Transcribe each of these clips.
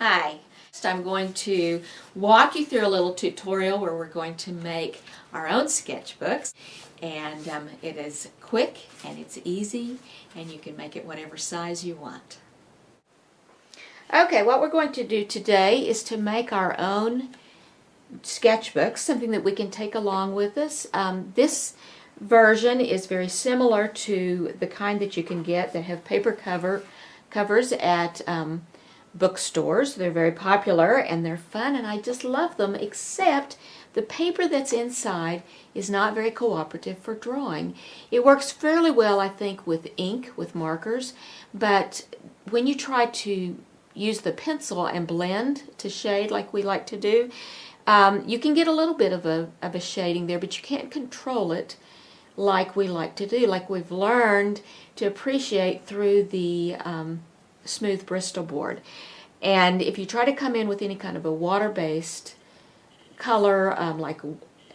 Hi. So I'm going to walk you through a little tutorial where we're going to make our own sketchbooks, and it is quick and it's easy and you can make it whatever size you want. Okay, what we're going to do today is to make our own sketchbooks, something that we can take along with us. This version is very similar to the kind that you can get that have paper covers at bookstores. They're very popular and they're fun and I just love them, except the paper that's inside is not very cooperative for drawing. It works fairly well, I think, with ink, with markers, but when you try to use the pencil and blend to shade like we like to do, you can get a little bit of a shading there, but you can't control it like we like to do, like we've learned to appreciate through the smooth Bristol board. And if you try to come in with any kind of a water-based color, like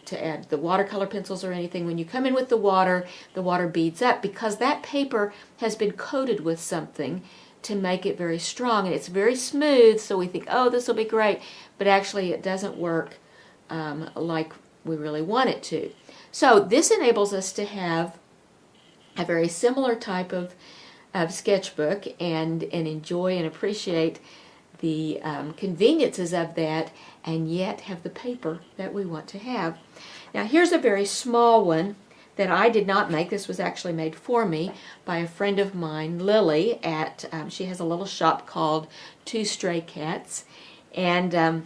to add the watercolor pencils or anything, when you come in with the water beads up because that paper has been coated with something to make it very strong, and it's very smooth, so we think, oh, this will be great, but actually it doesn't work like we really want it to. So this enables us to have a very similar type of sketchbook and enjoy and appreciate the conveniences of that, and yet have the paper that we want to have. Now here's a very small one that I did not make. This was actually made for me by a friend of mine, Lily, at she has a little shop called Two Stray Cats, and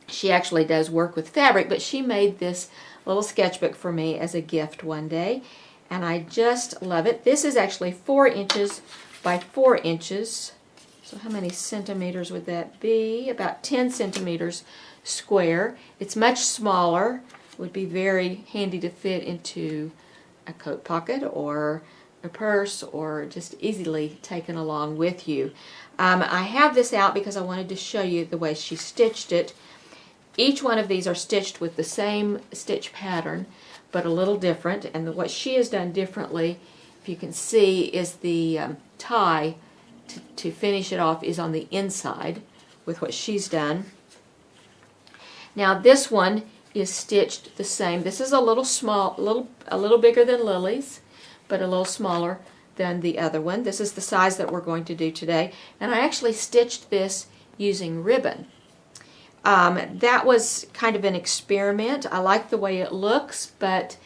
she actually does work with fabric, but she made this little sketchbook for me as a gift one day, and I just love it. This is actually 4 inches by 4 inches. So how many centimeters would that be? About 10 centimeters square. It's much smaller. Would be very handy to fit into a coat pocket or a purse, or just easily taken along with you. I have this out because I wanted to show you the way she stitched it. Each one of these are stitched with the same stitch pattern, but a little different, and what she has done differently, if you can see, is the tie to finish it off is on the inside with what she's done. Now this one is stitched the same. This is a little small, a little bigger than Lily's, but a little smaller than the other one. This is the size that we're going to do today, and I actually stitched this using ribbon. That was kind of an experiment. I like the way it looks, but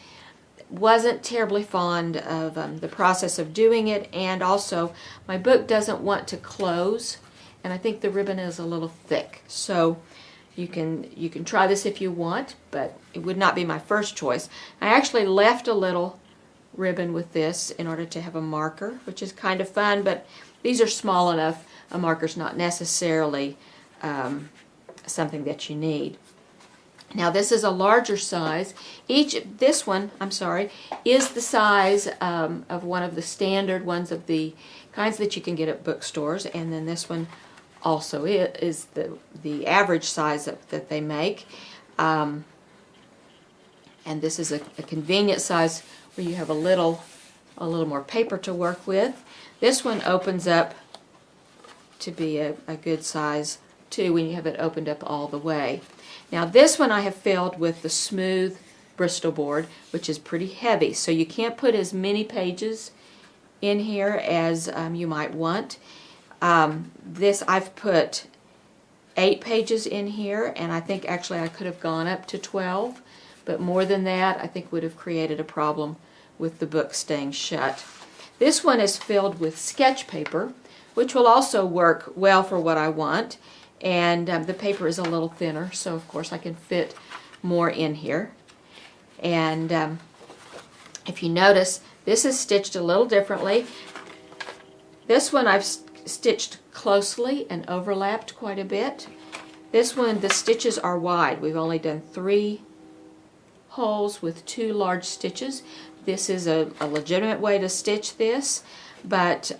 wasn't terribly fond of the process of doing it, and also my book doesn't want to close, and I think the ribbon is a little thick. So you can try this if you want, but it would not be my first choice. I actually left a little ribbon with this in order to have a marker, which is kind of fun, but these are small enough. A marker's not necessarily something that you need. Now this is a larger size. This one, I'm sorry, is the size of one of the standard ones of the kinds that you can get at bookstores, and then this one also is the average size that they make. And this is a convenient size where you have a little more paper to work with. This one opens up to be a good size too when you have it opened up all the way. Now this one I have filled with the smooth Bristol board, which is pretty heavy, so you can't put as many pages in here as you might want. This I've put 8 pages in here, and I think actually I could have gone up to 12, but more than that I think would have created a problem with the book staying shut. This one is filled with sketch paper, which will also work well for what I want. And the paper is a little thinner, so of course I can fit more in here. And if you notice, this is stitched a little differently. This one I've stitched closely and overlapped quite a bit. This one, the stitches are wide. We've only done 3 holes with 2 large stitches. This is a legitimate way to stitch this, but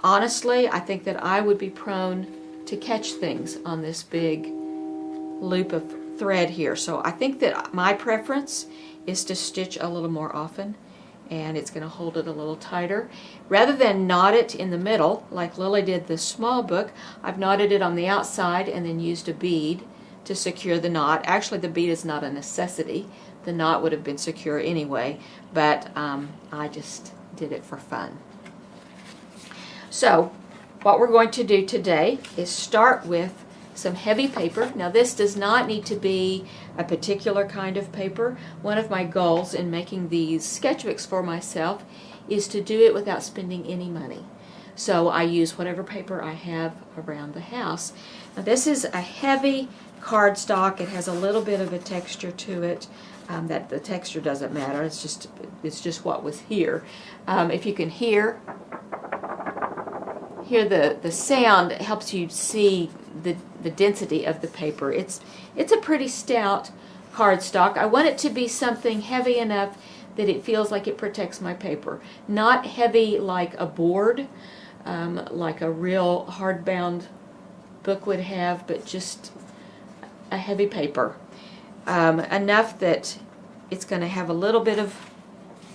honestly I think that I would be prone to catch things on this big loop of thread here. So I think that my preference is to stitch a little more often and it's going to hold it a little tighter. Rather than knot it in the middle, like Lily did the small book, I've knotted it on the outside and then used a bead to secure the knot. Actually, the bead is not a necessity. The knot would have been secure anyway, but I just did it for fun. So, what we're going to do today is start with some heavy paper. Now, this does not need to be a particular kind of paper. One of my goals in making these sketchbooks for myself is to do it without spending any money. So I use whatever paper I have around the house. Now, this is a heavy cardstock. It has a little bit of a texture to it. That the texture doesn't matter. It's just what was here. If you can hear the sound, it helps you see the density of the paper. It's a pretty stout cardstock. I want it to be something heavy enough that it feels like it protects my paper. Not heavy like a board, like a real hardbound book would have, but just a heavy paper. Enough that it's going to have a little bit of,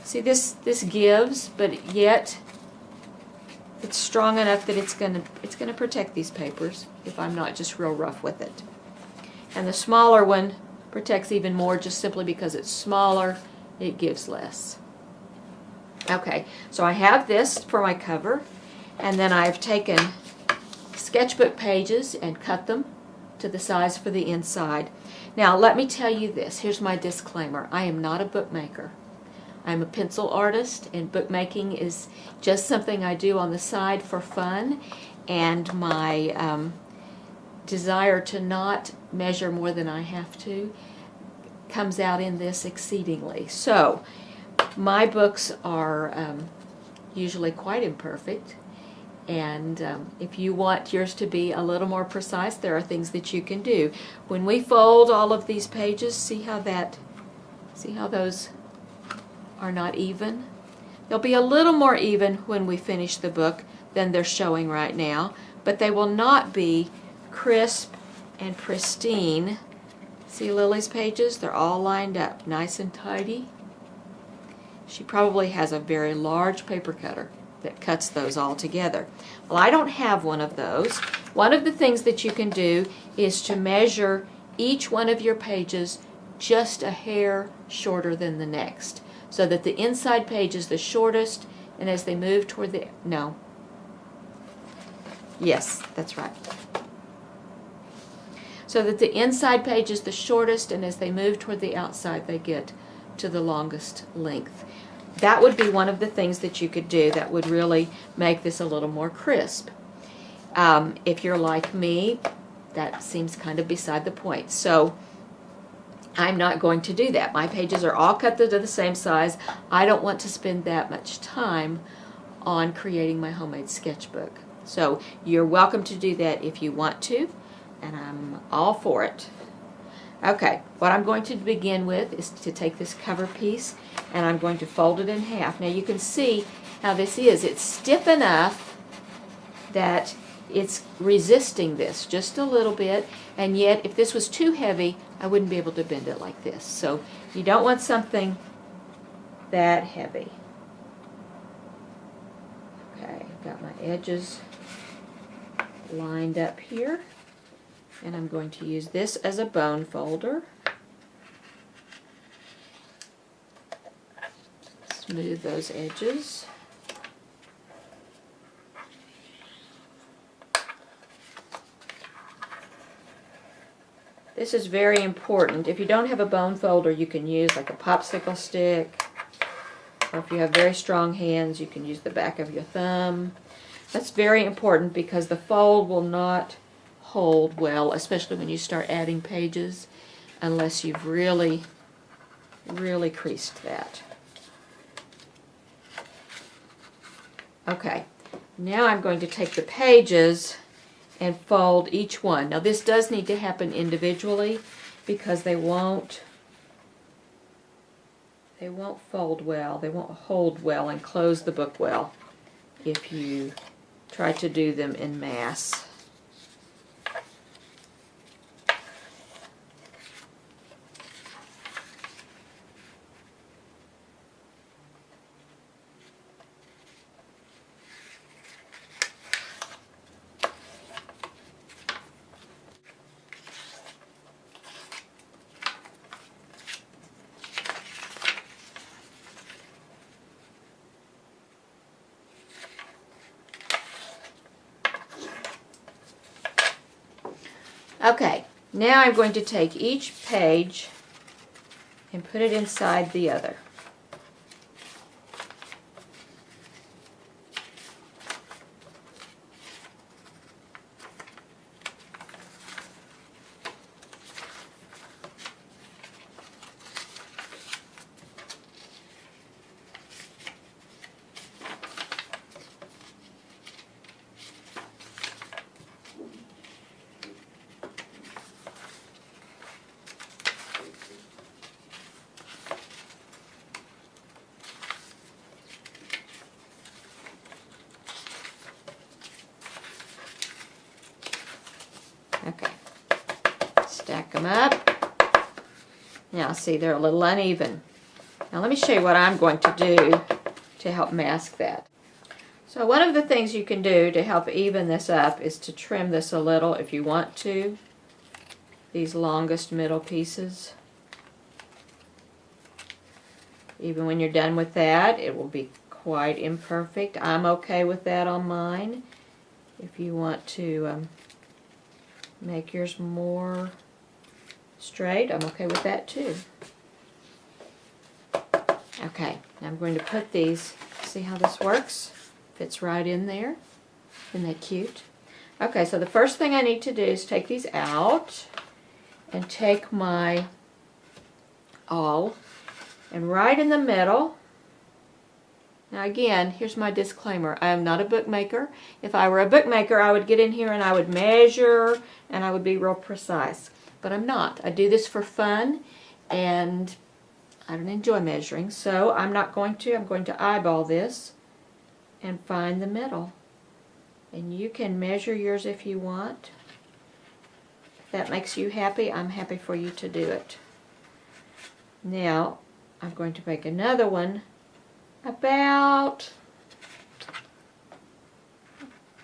see, this gives, but yet it's strong enough that it's going to protect these papers if I'm not just real rough with it. And the smaller one protects even more, just simply because it's smaller, it gives less. Okay, so I have this for my cover, and then I've taken sketchbook pages and cut them to the size for the inside. Now, let me tell you this. Here's my disclaimer. I am not a bookmaker. I'm a pencil artist, and bookmaking is just something I do on the side for fun, and my desire to not measure more than I have to comes out in this exceedingly. So, my books are usually quite imperfect, and if you want yours to be a little more precise, there are things that you can do. When we fold all of these pages, see how those are not even? They'll be a little more even when we finish the book than they're showing right now, but they will not be crisp and pristine. See Lily's pages? They're all lined up nice and tidy. She probably has a very large paper cutter that cuts those all together. Well, I don't have one of those. One of the things that you can do is to measure each one of your pages just a hair shorter than the next, so that the inside page is the shortest, and as they move toward the, no. Yes, that's right. So that the inside page is the shortest, and as they move toward the outside, they get to the longest length. That would be one of the things that you could do that would really make this a little more crisp. If you're like me, that seems kind of beside the point. So I'm not going to do that. My pages are all cut to the same size. I don't want to spend that much time on creating my homemade sketchbook. So you're welcome to do that if you want to, and I'm all for it. Okay, what I'm going to begin with is to take this cover piece, and I'm going to fold it in half. Now you can see how this is. It's stiff enough that it's resisting this just a little bit, and yet if this was too heavy, I wouldn't be able to bend it like this. So you don't want something that heavy. Okay, I've got my edges lined up here, and I'm going to use this as a bone folder. Smooth those edges. This is very important. If you don't have a bone folder, you can use like a popsicle stick, or if you have very strong hands, you can use the back of your thumb. That's very important because the fold will not hold well, especially when you start adding pages, unless you've really creased that. Okay, now I'm going to take the pages and fold each one. Now this does need to happen individually because they won't fold well, they won't hold well and close the book well if you try to do them en masse. Okay, now I'm going to take each page and put it inside the other. Okay, stack them up. Now see, they're a little uneven. Now let me show you what I'm going to do to help mask that. So one of the things you can do to help even this up is to trim this a little if you want to, these longest middle pieces. Even when you're done with that, it will be quite imperfect. I'm okay with that on mine. If you want to make yours more straight, I'm okay with that too. Okay, now I'm going to put these, see how this works? Fits right in there. Isn't that cute? Okay, so the first thing I need to do is take these out and take my awl and right in the middle. Now again, here's my disclaimer. I am not a bookmaker. If I were a bookmaker, I would get in here and I would measure and I would be real precise. But I'm not. I do this for fun and I don't enjoy measuring, so I'm not going to. I'm going to eyeball this and find the middle. And you can measure yours if you want. If that makes you happy, I'm happy for you to do it. Now, I'm going to make another one about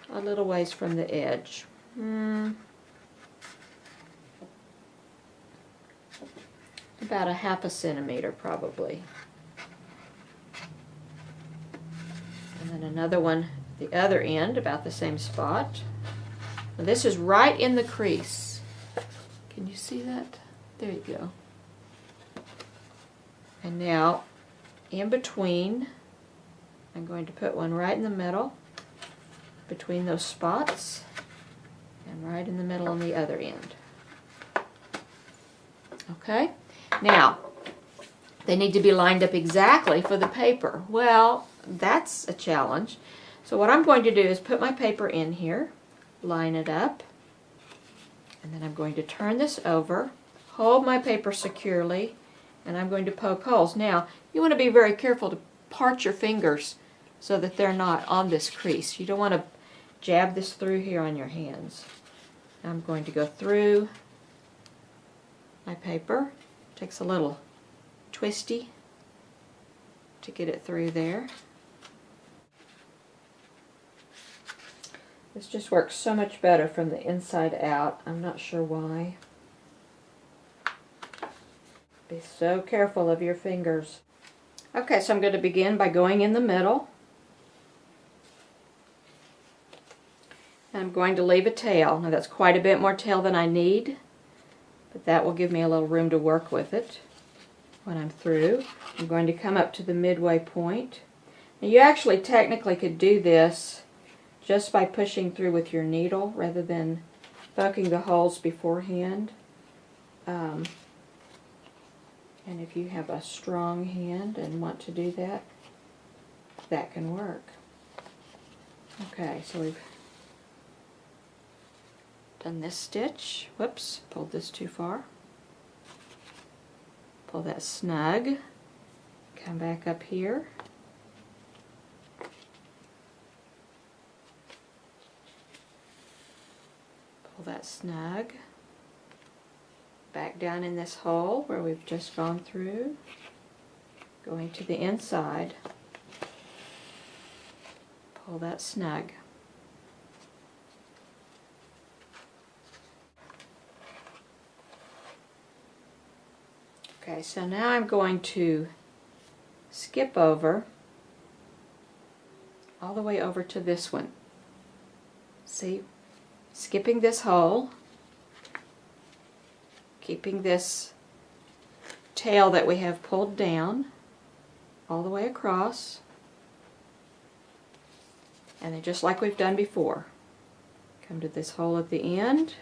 a little ways from the edge. About a half a centimeter probably. And then another one at the other end, about the same spot. Now this is right in the crease. Can you see that? There you go. And now, in between, I'm going to put one right in the middle, between those spots, and right in the middle on the other end. Okay? Now, they need to be lined up exactly for the paper. Well, that's a challenge. So what I'm going to do is put my paper in here, line it up, and then I'm going to turn this over, hold my paper securely, and I'm going to poke holes. Now, you want to be very careful to part your fingers so that they're not on this crease. You don't want to jab this through here on your hands. I'm going to go through my paper. Takes a little twisty to get it through there. This just works so much better from the inside out. I'm not sure why. Be so careful of your fingers. Okay, so I'm going to begin by going in the middle. I'm going to leave a tail. Now that's quite a bit more tail than I need, but that will give me a little room to work with it when I'm through. I'm going to come up to the midway point. Now you actually technically could do this just by pushing through with your needle rather than poking the holes beforehand. And if you have a strong hand and want to do that, that can work. Okay, so we've done this stitch. Whoops, pulled this too far. Pull that snug. Come back up here. Pull that snug. Back down in this hole where we've just gone through. Going to the inside. Pull that snug. Okay, so now I'm going to skip over all the way over to this one. See, skipping this hole, keeping this tail that we have pulled down all the way across. And then just like we've done before, come to this hole at the end.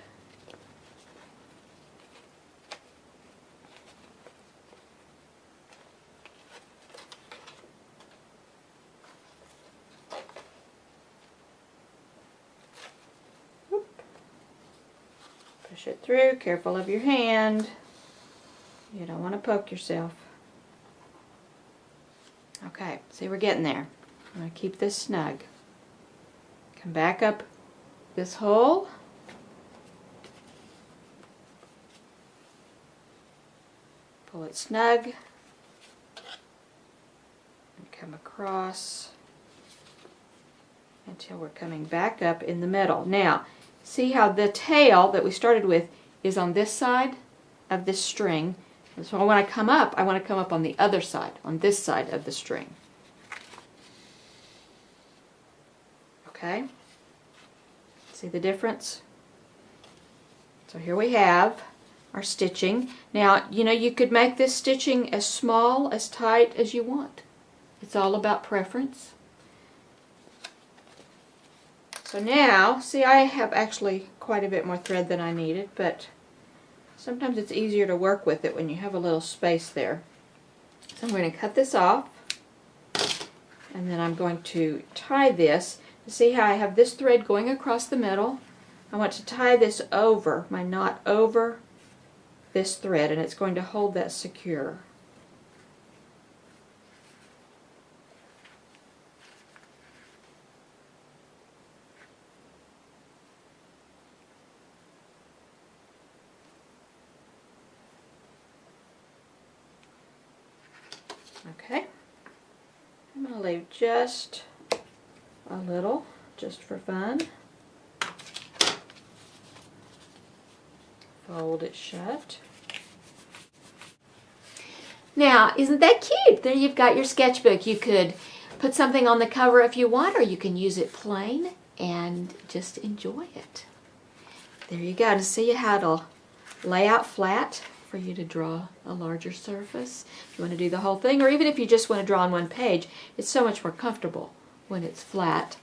Push it through, careful of your hand. You don't want to poke yourself. Okay, see, we're getting there. I'm going to keep this snug. Come back up this hole. Pull it snug. And come across until we're coming back up in the middle. Now, see how the tail that we started with is on this side of this string. And so when I come up, I want to come up on the other side, on this side of the string. Okay? See the difference? So here we have our stitching. Now, you know, you could make this stitching as small, as tight as you want. It's all about preference. So now, see, I have actually quite a bit more thread than I needed, but sometimes it's easier to work with it when you have a little space there. So I'm going to cut this off, and then I'm going to tie this. See how I have this thread going across the middle? I want to tie this over, my knot over this thread, and it's going to hold that secure. Okay, I'm going to leave just a little, just for fun. Fold it shut. Now, isn't that cute? There you've got your sketchbook. You could put something on the cover if you want, or you can use it plain and just enjoy it. There you go. To see how it'll lay out flat for you to draw a larger surface. If you want to do the whole thing, or even if you just want to draw on one page, it's so much more comfortable when it's flat.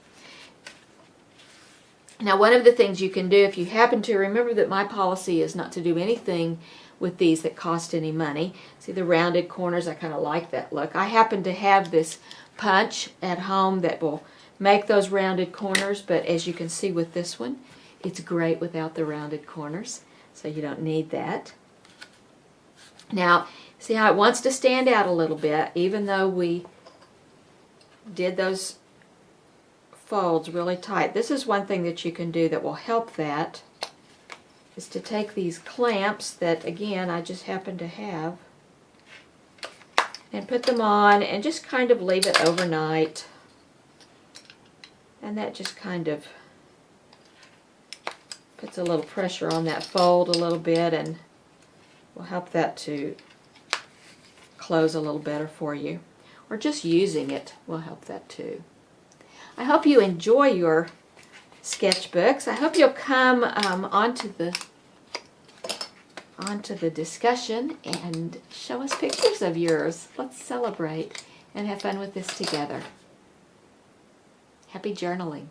Now, one of the things you can do, if you happen to remember that my policy is not to do anything with these that cost any money. See the rounded corners? I kind of like that look. I happen to have this punch at home that will make those rounded corners, but as you can see with this one, it's great without the rounded corners, so you don't need that. Now, see how it wants to stand out a little bit, even though we did those folds really tight. This is one thing that you can do that will help that, is to take these clamps that, again, I just happen to have, and put them on and just kind of leave it overnight. And that just kind of puts a little pressure on that fold a little bit and will help that to close a little better for you. Or just using it will help that too. I hope you enjoy your sketchbooks. I hope you'll come onto the discussion and show us pictures of yours. Let's celebrate and have fun with this together. Happy journaling.